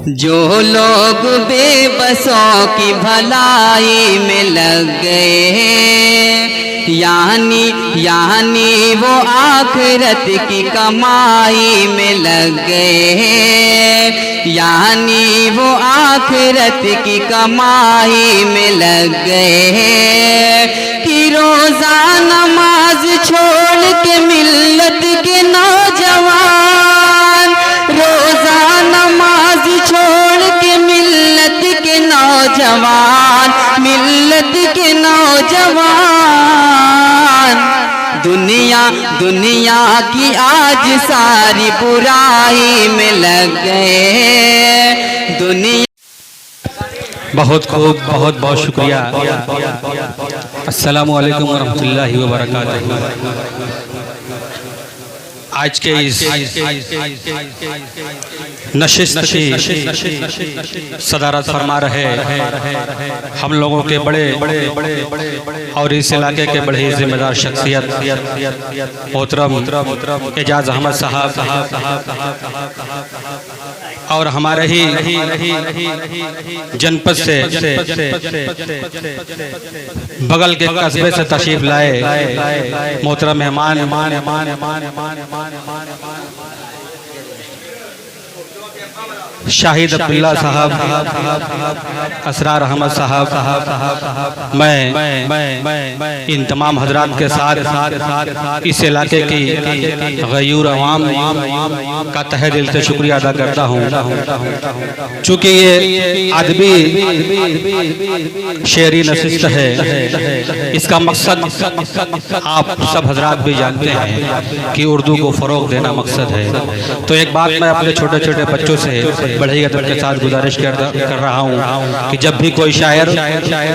جو لوگ بے بسوں کی بھلائی میں لگ گئے ہیں، یعنی وہ آخرت کی کمائی میں لگ گئے ہیں، یعنی وہ آخرت کی کمائی میں لگ گئے ہیں، کہ روزہ نماز چھوڑ کے ملت کے نوجوان، روزہ نماز چھوڑ کے ملت کے نوجوان، ملت کے نوجوان، دنیا کی آج ساری برائی میں لگ گئے ہیں، دنیا بہت خوب، بہت بہت شکریہ۔ السلام علیکم ورحمۃ اللہ وبرکاتہ۔ آج کے اس نشست کی صدارت فرما رہے ہم لوگوں کے بڑے اور اس علاقے کے بڑے ذمہ دار شخصیت محترم اعجاز احمد صاحب اور ہمارے ہی جنپد سے بغل کے قصبے سے تشریف لائے محترم مہمان شاہد عبداللہ صاحب، اسرار احمد صاحب، میں ان تمام حضرات کے ساتھ اس علاقے کی غیور عوام کا تہہ دل سے شکریہ ادا کرتا ہوں، چونکہ یہ ادبی شعری نشست ہے، اس کا مقصد آپ سب حضرات بھی جانتے ہیں کہ اردو کو فروغ دینا مقصد ہے۔ تو ایک بات میں اپنے چھوٹے چھوٹے بچوں سے بڑے ادب کے ساتھ گزارش کر رہا ہوں کہ جب بھی کوئی شاعر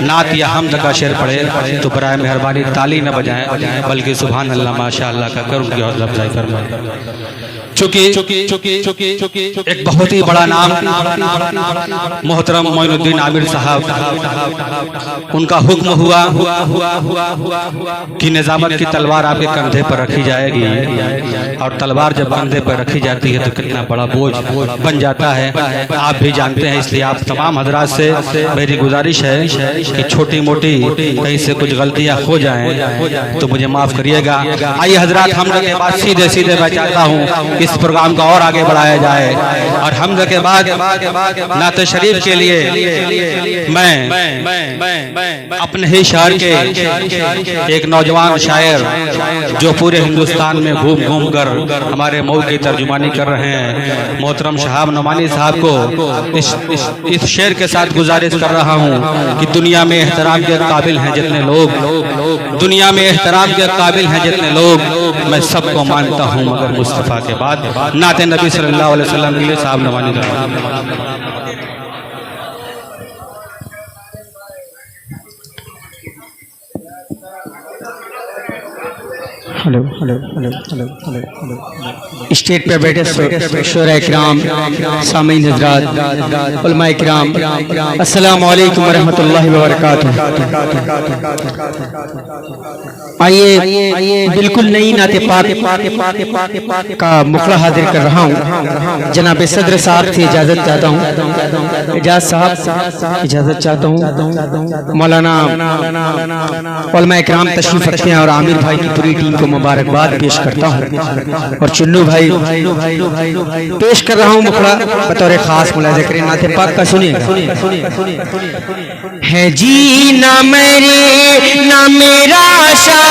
نعت یا حمد کا شعر پڑھے تو برائے مہربانی تالی نہ بجائیں بلکہ سبحان اللہ ماشاءاللہ کا کر ان کی حوصلہ افزائی فرمائیں، چونکہ ایک بہت ہی بڑا نام محترم معین الدین عامر صاحب، ان کا حکم ہوا کہ نظامت کی تلوار آپ کے کندھے پر رکھی جائے گی، اور تلوار جب کندھے پر رکھی جاتی ہے تو کتنا بڑا بوجھ بن جاتا ہے، آپ بھی جانتے ہیں۔ اس لیے آپ تمام حضرات سے میری گزارش ہے کہ چھوٹی موٹی کہیں سے کچھ غلطیاں ہو جائیں تو مجھے معاف کریے گا۔ آئیے حضرات، حمد کے بعد سیدھے میں چاہتا ہوں اس پروگرام کو اور آگے بڑھایا جائے، اور حمد کے بعد نعت شریف کے لیے میں اپنے ہی شہر کے ایک نوجوان شاعر جو پورے ہندوستان میں گھوم کر ہمارے مئو کی ترجمانی کر رہے ہیں، محترم شہاب نعمانی صاحب کو اس شعر کے ساتھ گزارش کر رہا ہوں کہ دنیا میں احترام کے قابل ہیں جتنے لوگ، دنیا میں احترام کے قابل ہیں جتنے لوگ، میں سب کو مانتا ہوں مگر مصطفیٰ کے بعد نعت نبی صلی اللہ علیہ وسلم کے لیے صاحب نعمانی کا اسٹیج پہ بیٹھے شعراء اکرام، سامعین حضرات، علماء اکرام، السلام علیکم ورحمۃ اللہ وبرکاتہ۔ آئیے بالکل نئی نعت پاک کا مخلہ حاضر کر رہا ہوں۔ جناب صدر صاحب سے اجازت چاہتا ہوں، اجازت صاحب اجازت چاہتا ہوں، مولانا علماء اکرام تشریف رکھتے ہیں اور عامر بھائی کی پوری ٹیم کو مبارکباد پیش کرتا ہوں، اور چنو بھائی پیش کر رہا ہوں مخلہ بطور خاص ملاحظہ کریں، نعت پاک کا سنیے گا۔ ہے جی نہ میرے نہ میرا شاہ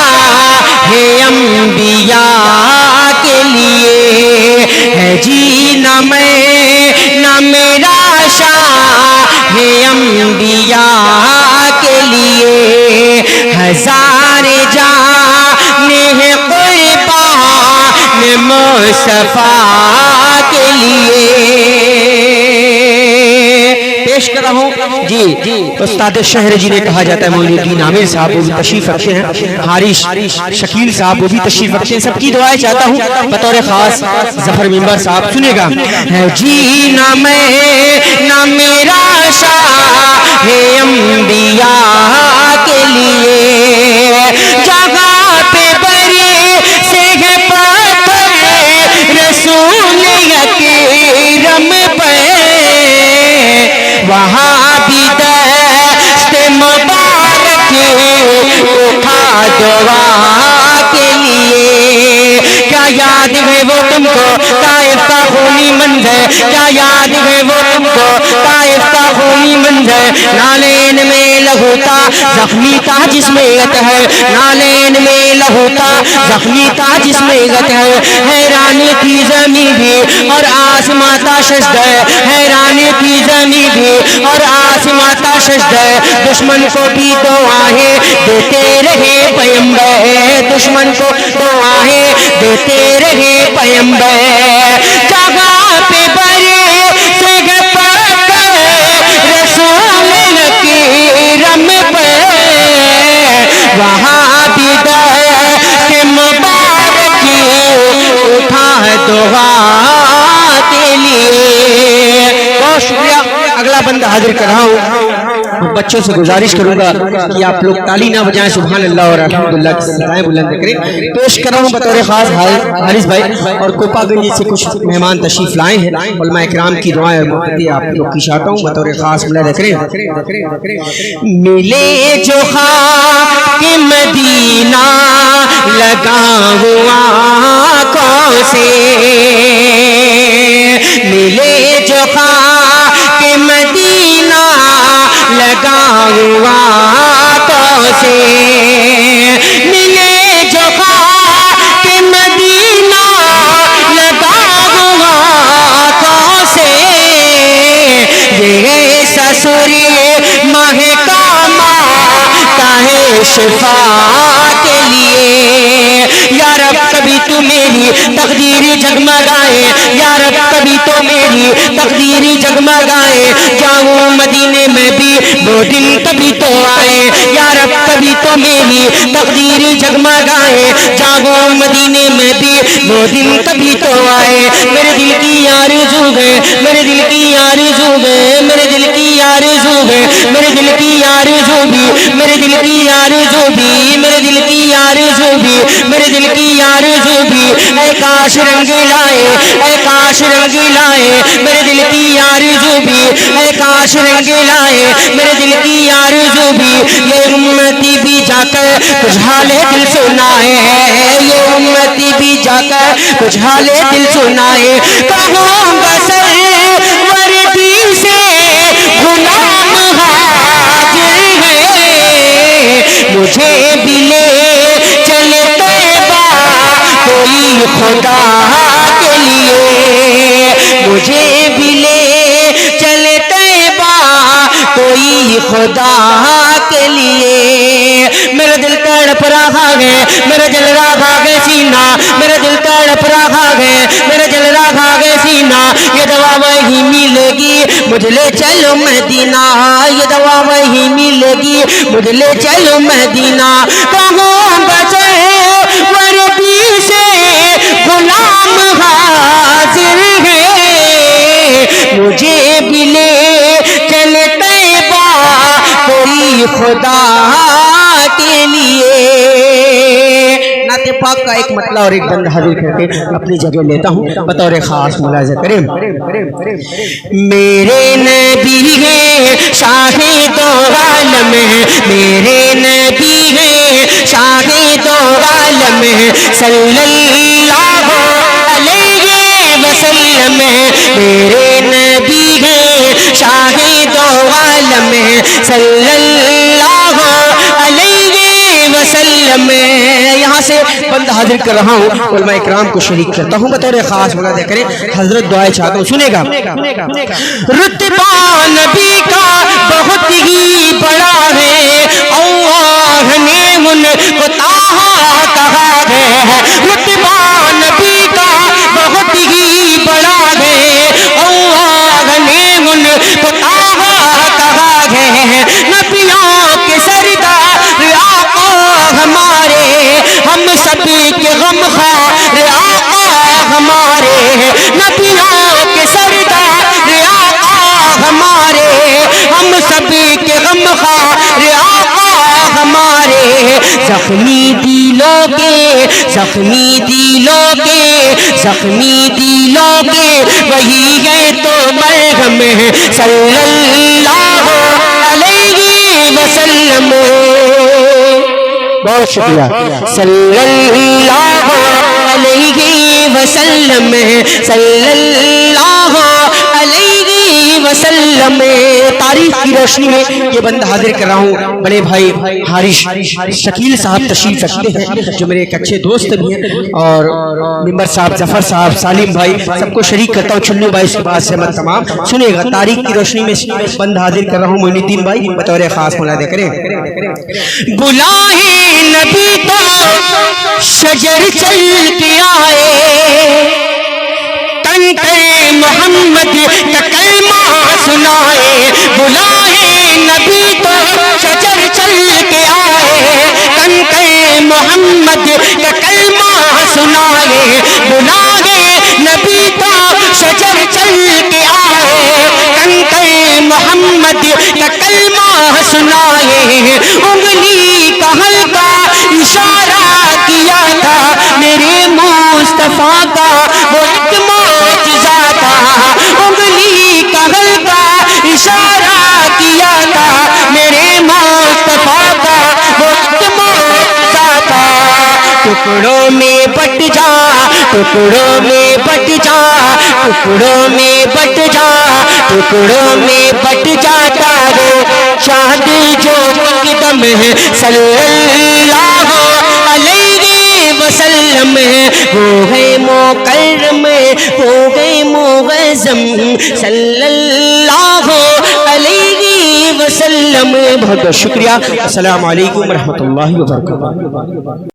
انبیاء کے لیے، ہے جی نہ میں نہ میرا شاہ انبیاء کے لیے، ہزار جان قربان مصطفیٰ کے لیے پیش کر رہا ہوں۔ جی استاد شہر جی نے کہا جاتا ہے، معین الدین عامر صاحب وہ بھی تشریف رکھتے ہیں، حارث شکیل صاحب وہ بھی تشریف رکھتے ہیں، سب کی دعائیں چاہتا ہوں بطور خاص ظفر ممبر صاحب سنے گا۔ ہے جی نہ میں نہ میرا شاہ انبیاء کے لیے، جگہ پہ بری سے ہے پتھر رسول اکرم پر، وہاں بھی دست مبارک اٹھا دعا کے لیے. کیا یاد ہے وہ تم کو طائف کا خونی منظر, کیا یاد ہے وہ تم کو طائف کا خونی منظر. نالین میں لہو تھا زخمی تھا جس میں اطہر, نالین میں لہو تھا زخمی تھا جس میں اطہر. حیران کی زمین بھی اور آسماں تھا شجدہ, حیران کی زمین بھی اور آسماں تھا شجدہ. دشمن کو بھی دعائیں دیتے رہے پیمبر, دشمن کو دعائیں دیتے رہے پیمبر. جگہ پہ بڑے سے رسول کرم پر, وہاں بھی دست مبارک اٹھا دعا کے لیے. بہت شکریہ. اگلا بندہ حاضر کر رہا ہوں. بچوں سے گزارش کروں گا کہ آپ لوگ تالی نہ بجائیں, سبحان اللہ اور الحمدللہ کی صدائیں بلند کریں. پیش کر رہا ہوں بطور خاص حارث بھائی, اور کوپا گنج سے کچھ مہمان تشریف لائے ہیں. علماء کرام کی دعائیں اور محبتیں آپ لوگ کی چاہتا ہوں, بطور خاص ملاحظہ کریں. ملے جو خاک مدینہ لگا ہوا آنکھوں سے, ملے جو خاک مدینہ لگا ہوا آنکھوں سے, ملے جو خاک مدینہ لگا ہوا آنکھوں سے. یہ سسری مہکا ماتا ہے شفا کے لیے. یا رب کبھی تو میری تقدیر جگمگائے, یا رب کبھی تو میری تقدیر جگمگائے. جاؤں مدینے میں بھی وہ دن کبھی تو آئے, یا رب کبھی تو میری تقدیر جگمگائے. جاؤں مدینے میں بھی وہ دن کبھی تو آئے. میرے دل کی آرزو ہے, میرے دل کی آرزو ہے, میرے دل کی آرزو ہے, میرے دل کی آرزو بھی, میرے دل کی آرزو بھی, میرے دل کی آرزو بھی, میرے دل کی آرزو بھی. اے کاش رنگ لائے, اے کاش رنگ لائے, میرے دل کی آرزو بھی, اے کاش رنگ لائے, میرے دل کی آرزو بھی. یہ امتی بھی جا کر کچھ حالے دل سنائے, یہ امتی بھی جا کر کچھ حالے دل سنائے. کہوں گا سروردی سے غلام حاضر ہے, مجھے بھی لے چلے طیبہ کوئی خدا کے لیے, مجھے بھی لے چلے طیبہ کوئی خدا کے لیے. میرا دل تڑپ رہا ہے, میرا دل رہا ہے سینہ, میرا دل تڑپ رہا ہے, میرا دل رہا ہے سینہ. یہ دوا وہی ملے گی مجھے لے چلو مدینہ, یہ دوا وہی ملے گی مجھے لے چلو مدینہ. کہوں گا سروردی سے غلام حاضر ہے, مجھے بھی لے چلے طیبہ کوئی خدا کے لیے. نعت پاک کا ایک مطلع اور ایک بند حاضر کر کے اپنی جگہ لیتا ہوں, بطور خاص ملاحظہ کریں. میرے نبی ہے شاہد عالم, میرے نبی ہے شاہد عالم, صلی اللہ علیہ وسلم. میرے نبی ہے شاہد عالم, صلی اللہ علیہ وسلم. یہاں سے بند حاضر کر رہا ہوں, علماء اکرام کو شریک کرتا ہوں, بطور خاص ملاحظہ کریں. حضرت دعائیں چاہتا ہوں, سنے گا. رتبہ نبی کا بہت ہی بڑا ہے, اللہ نے ان کو طٰہٰ کہا ہے. رتبہ نبی کا بہت ہی بڑا ہے, اللہ نے ان کو طٰہٰ کہا ہے. نبیوں کے سردار آقا ہمارے, ہم سب کے غمخوار آقا ہمارے. نبیوں کے سردار آقا ہمارے, ہم سب کے غمخوار آقا ہمارے. زخمی دلوں کے, زخمی دلوں کے, زخمی دلوں کے وہی ہے تو مرہم ہے, صلی اللہ بہت شکریہ. صلی اللہ علیہ وسلم صلی اللہ علیہ وسلم. تاریخ کی روشنی میں یہ بند حاضر کر رہا ہوں. بڑے بھائی حارث شکیل صاحب تشریف رکھتے ہیں جو میرے ایک اچھے دوست بھی ہیں, اور ممبر صاحب, ظفر صاحب, سالم بھائی, سب کو شریک کرتا ہوں. چنو بھائی سے بات سہمت تمام. سنیے گا تاریخ کی روشنی میں بند حاضر کر رہا ہوں. معین الدین بھائی بطور خاص ملاحظہ کریں. بلائے نبی تو شجر چل کے آئے, کنکر محمد کا کلمہ سنائے. بلائے نبی تو شجر چل کے آئے, کنکر محمد کا کلمہ سنائے. بلائے نبی تو شجر چل کے آئے, کنکر محمد کا کلمہ سنائے. انگلی کا ہلکا اشارہ کیا تھا میرے مصطفیٰ کا وہ ایک معجزہ تھا. انگلی کا ہلکا اشارہ کیا تھا میرے مصطفیٰ کا وہ ایک معجزہ تھا. ٹکڑوں میں بٹ جا, ٹکڑوں میں بٹ جا, ٹکڑوں میں بٹ جا, ٹکڑوں میں بٹ جاتا ہے شاد جو قدم ہے صلی اللہ علیہ وسلم. وہ ہے مکرم, وہ ہے معظم صلی اللہ علیہ وسلم. بہت بہت شکریہ. السلام علیکم ورحمۃ اللہ وبرکاتہ.